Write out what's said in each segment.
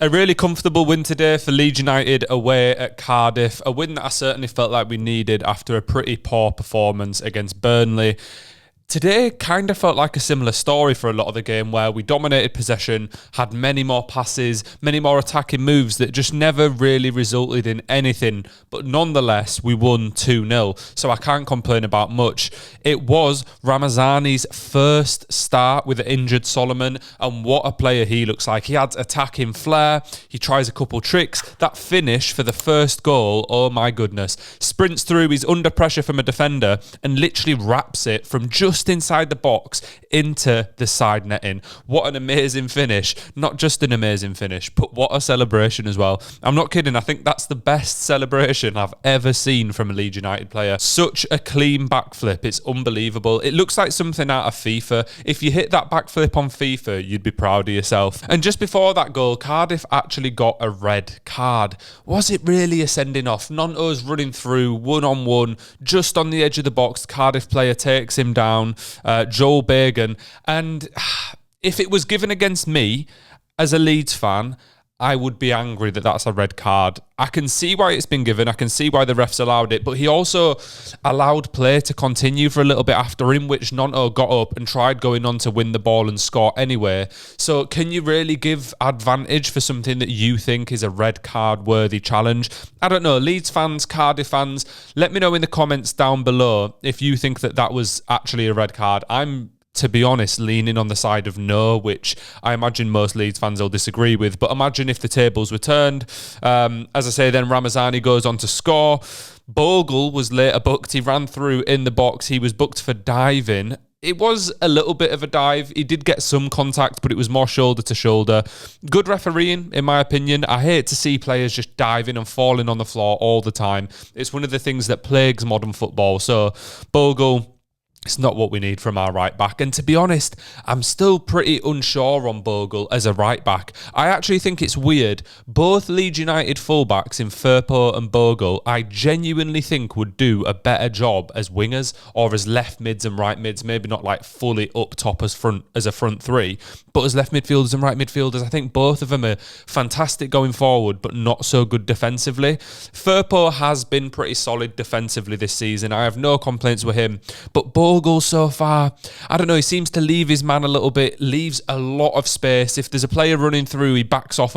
A really comfortable win today for Leeds United away at Cardiff. A win that I certainly felt like we needed after a pretty poor performance against Burnley. Today kind of felt like a similar story for a lot of the game where we dominated possession, had many more passes, many more attacking moves that just never really resulted in anything. But nonetheless, we won 2-0, so I can't complain about much. It was Ramazani's first start with an injured Solomon, and what a player he looks like. He adds attacking flair, he tries a couple tricks. That finish for the first goal, oh my goodness. Sprints through, he's under pressure from a defender and literally wraps it from just inside the box into the side netting. What an amazing finish. Not just an amazing finish, but what a celebration as well. I'm not kidding. I think that's the best celebration I've ever seen from a Leeds United player. Such a clean backflip. It's unbelievable. It looks like something out of FIFA. If you hit that backflip on FIFA, you'd be proud of yourself. And just before that goal, Cardiff actually got a red card. Was it really a sending off? Nonto's running through one-on-one, just on the edge of the box. Cardiff player takes him down. Joel Bagan, and if it was given against me as a Leeds fan, I would be angry that that's a red card. I can see why it's been given. I can see why the refs allowed it, but he also allowed play to continue for a little bit after, in which Nonto got up and tried going on to win the ball and score anyway. So can you really give advantage for something that you think is a red card worthy challenge? I don't know. Leeds fans, Cardiff fans, let me know in the comments down below if you think that that was actually a red card. I'm, to be honest, leaning on the side of no, which I imagine most Leeds fans will disagree with. But imagine if the tables were turned. As I say, then Ramazani goes on to score. Bogle was later booked. He ran through in the box. He was booked for diving. It was a little bit of a dive. He did get some contact, but it was more shoulder to shoulder. Good refereeing, in my opinion. I hate to see players just diving and falling on the floor all the time. It's one of the things that plagues modern football. So, Bogle, it's not what we need from our right back. And to be honest, I'm still pretty unsure on Bogle as a right back. I actually think it's weird. Both Leeds United fullbacks in Firpo and Bogle, I genuinely think would do a better job as wingers or as left mids and right mids. Maybe not like fully up top as a front three, but as left midfielders and right midfielders. I think both of them are fantastic going forward, but not so good defensively. Firpo has been pretty solid defensively this season. I have no complaints with him, but Bogle so far, I don't know, he seems to leave his man a little bit, leaves a lot of space. If there's a player running through, he backs off.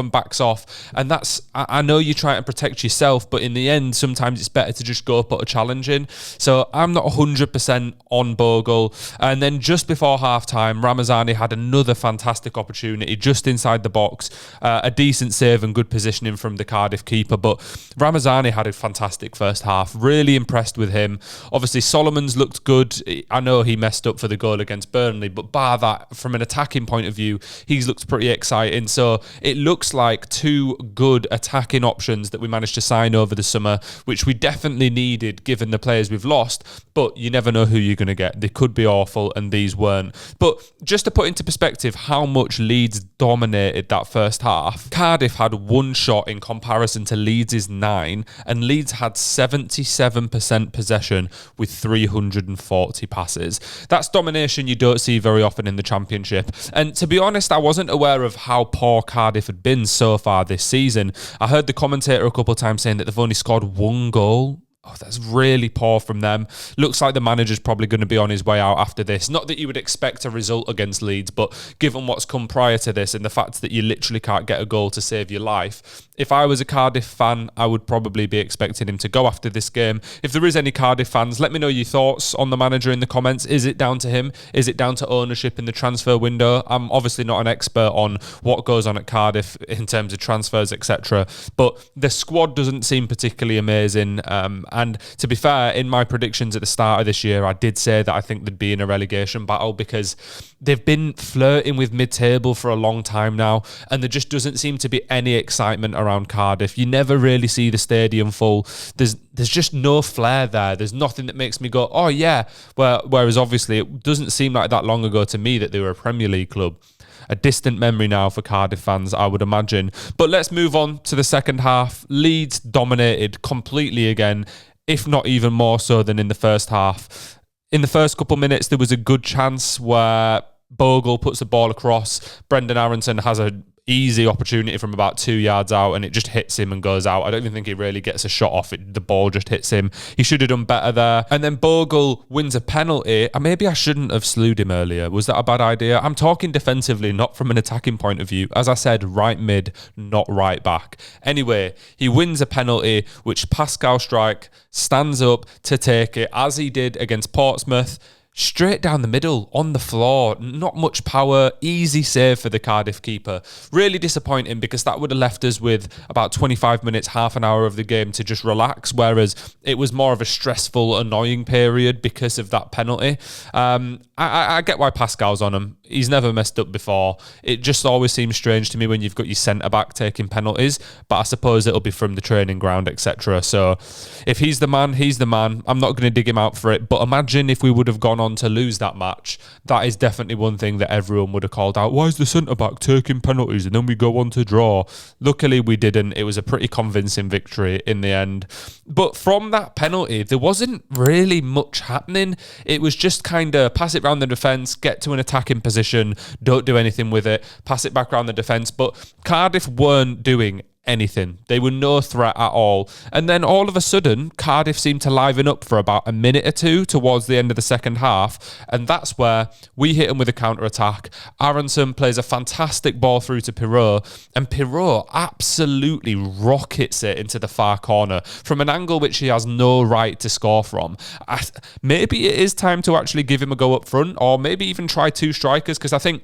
And that's, I know you're trying to protect yourself, but in the end, sometimes it's better to just go put a challenge in. So I'm not 100% on Bogle. And then just before half-time, Ramazani had another fantastic opportunity just inside the box. A decent save and good positioning from the Cardiff keeper. But Ramazani had a fantastic first half. Really impressed with him. Obviously, Solomon's looked good. I know he messed up for the goal against Burnley, but bar that, from an attacking point of view, he's looked pretty exciting. So it looks like two good attacking options that we managed to sign over the summer, which we definitely needed given the players we've lost. But you never know who you're going to get. They could be awful, and these weren't. But just to put into perspective how much Leeds dominated that first half, Cardiff had one shot in comparison to Leeds' 9, and Leeds had 77% possession with 340 passes. That's domination you don't see very often in the Championship. And to be honest, I wasn't aware of how poor Cardiff had been so far this season. I heard the commentator a couple of times saying that they've only scored one goal. Oh, that's really poor from them. Looks like the manager's probably going to be on his way out after this. Not that you would expect a result against Leeds, but given what's come prior to this and the fact that you literally can't get a goal to save your life, if I was a Cardiff fan, I would probably be expecting him to go after this game. If there is any Cardiff fans, let me know your thoughts on the manager in the comments. Is it down to him? Is it down to ownership in the transfer window? I'm obviously not an expert on what goes on at Cardiff in terms of transfers, etc. But the squad doesn't seem particularly amazing. And to be fair, in my predictions at the start of this year, I did say that I think they'd be in a relegation battle because they've been flirting with mid-table for a long time now, and there just doesn't seem to be any excitement around Cardiff. You never really see the stadium full. There's just no flair there. There's nothing that makes me go, oh yeah. Whereas obviously it doesn't seem like that long ago to me that they were a Premier League club. A distant memory now for Cardiff fans, I would imagine. But let's move on to the second half. Leeds dominated completely again, if not even more so than in the first half. In the first couple minutes, there was a good chance where Bogle puts the ball across. Brendan Aronson has an easy opportunity from about 2 yards out, and it just hits him and goes out. I don't even think he really gets a shot off it. The ball just hits him. He should have done better there. And then Bogle wins a penalty. And maybe I shouldn't have slewed him earlier. Was that a bad idea? I'm talking defensively, not from an attacking point of view. As I said, right mid, not right back. Anyway, he wins a penalty, which Pascal Struijk stands up to take it, as he did against Portsmouth. Straight down the middle, on the floor, not much power, easy save for the Cardiff keeper. Really disappointing, because that would have left us with about 25 minutes, half an hour of the game to just relax, whereas it was more of a stressful, annoying period because of that penalty. I get why Pascal's on him. He's never messed up before. It just always seems strange to me when you've got your centre-back taking penalties, but I suppose it'll be from the training ground, etc. So if he's the man, he's the man. I'm not going to dig him out for it, but imagine if we would have gone on to lose that match. That is definitely one thing that everyone would have called out. Why is the centre-back taking penalties and then we go on to draw? Luckily, we didn't. It was a pretty convincing victory in the end. But from that penalty, there wasn't really much happening. It was just kind of pass it round the defence, get to an attacking position, don't do anything with it, pass it back around the defence. But Cardiff weren't doing anything. They were no threat at all. And then all of a sudden, Cardiff seemed to liven up for about a minute or two towards the end of the second half. And that's where we hit them with a counter-attack. Aronson plays a fantastic ball through to Pirot, and Pirot absolutely rockets it into the far corner from an angle which he has no right to score from. Maybe it is time to actually give him a go up front, or maybe even try two strikers, because I think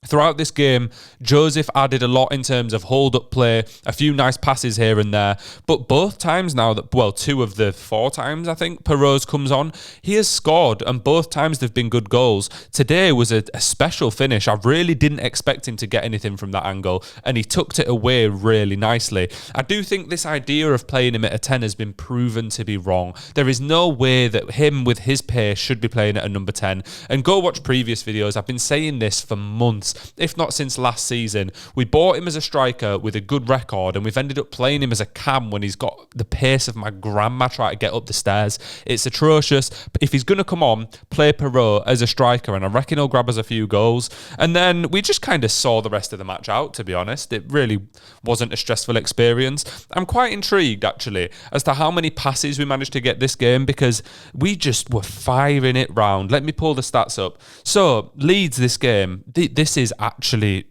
throughout this game, Joseph added a lot in terms of hold-up play, a few nice passes here and there. But both times now, two of the 4 times, I think, Perot comes on, he has scored, and both times they've been good goals. Today was a special finish. I really didn't expect him to get anything from that angle, and he tucked it away really nicely. I do think this idea of playing him at a 10 has been proven to be wrong. There is no way that him with his pace should be playing at a number 10. And go watch previous videos. I've been saying this for months, if not since last season. We bought him as a striker with a good record, and we've ended up playing him as a cam when he's got the pace of my grandma trying to get up the stairs. It's atrocious. But if he's going to come on, play Perot as a striker, and I reckon he'll grab us a few goals. And then we just kind of saw the rest of the match out, to be honest. It really wasn't a stressful experience. I'm quite intrigued, actually, as to how many passes we managed to get this game, because we just were firing it round. Let me pull the stats up. So, Leeds this game, this is actually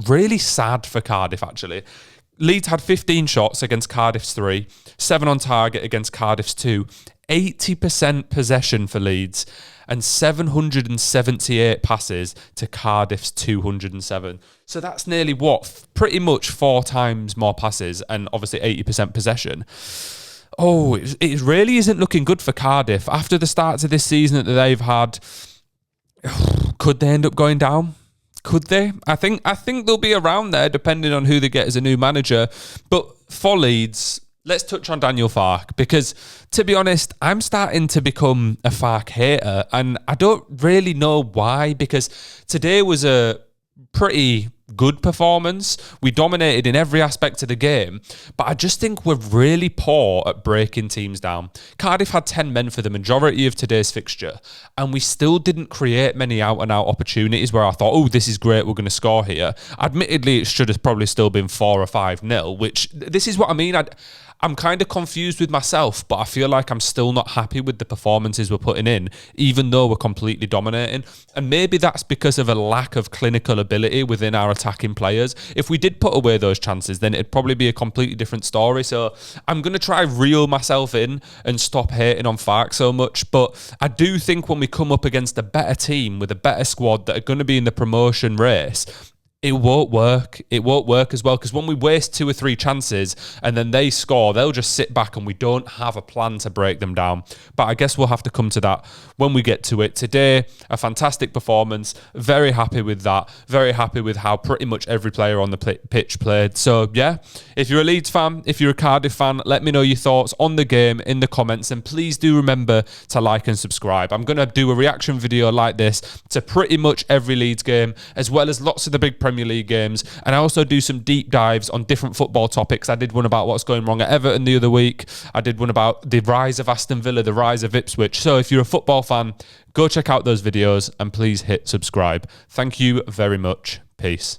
really sad for Cardiff, actually. Leeds had 15 shots against Cardiff's 3, 7 on target against Cardiff's 2, 80% possession for Leeds, and 778 passes to Cardiff's 207. So that's nearly pretty much 4 times more passes, and obviously 80% possession. Oh, it really isn't looking good for Cardiff. After the starts of this season that they've had, could they end up going down? Could they? I think they'll be around there, depending on who they get as a new manager. But for Leeds, let's touch on Daniel Farke, because, to be honest, I'm starting to become a Farke hater, and I don't really know why, because today was a pretty good performance. We dominated in every aspect of the game, but I just think we're really poor at breaking teams down. Cardiff had 10 men for the majority of today's fixture, and we still didn't create many out-and-out opportunities where I thought, oh, this is great, we're going to score here. Admittedly, it should have probably still been 4 or 5-0, which, this is what I mean. I'm kind of confused with myself, but I feel like I'm still not happy with the performances we're putting in, even though we're completely dominating. And maybe that's because of a lack of clinical ability within our attacking players. If we did put away those chances, then it'd probably be a completely different story. So I'm going to try reel myself in and stop hating on Farke so much. But I do think when we come up against a better team with a better squad that are going to be in the promotion race, it won't work. It won't work as well, because when we waste 2 or 3 chances and then they score, they'll just sit back and we don't have a plan to break them down. But I guess we'll have to come to that when we get to it. Today, a fantastic performance. Very happy with that. Very happy with how pretty much every player on the pitch played. So, yeah, if you're a Leeds fan, if you're a Cardiff fan, let me know your thoughts on the game in the comments. And please do remember to like and subscribe. I'm going to do a reaction video like this to pretty much every Leeds game, as well as lots of the big Premier League games, and I also do some deep dives on different football topics. I did one about what's going wrong at Everton the other week. I did one about the rise of Aston Villa, the rise of Ipswich. So if you're a football fan, go check out those videos and please hit subscribe. Thank you very much. Peace.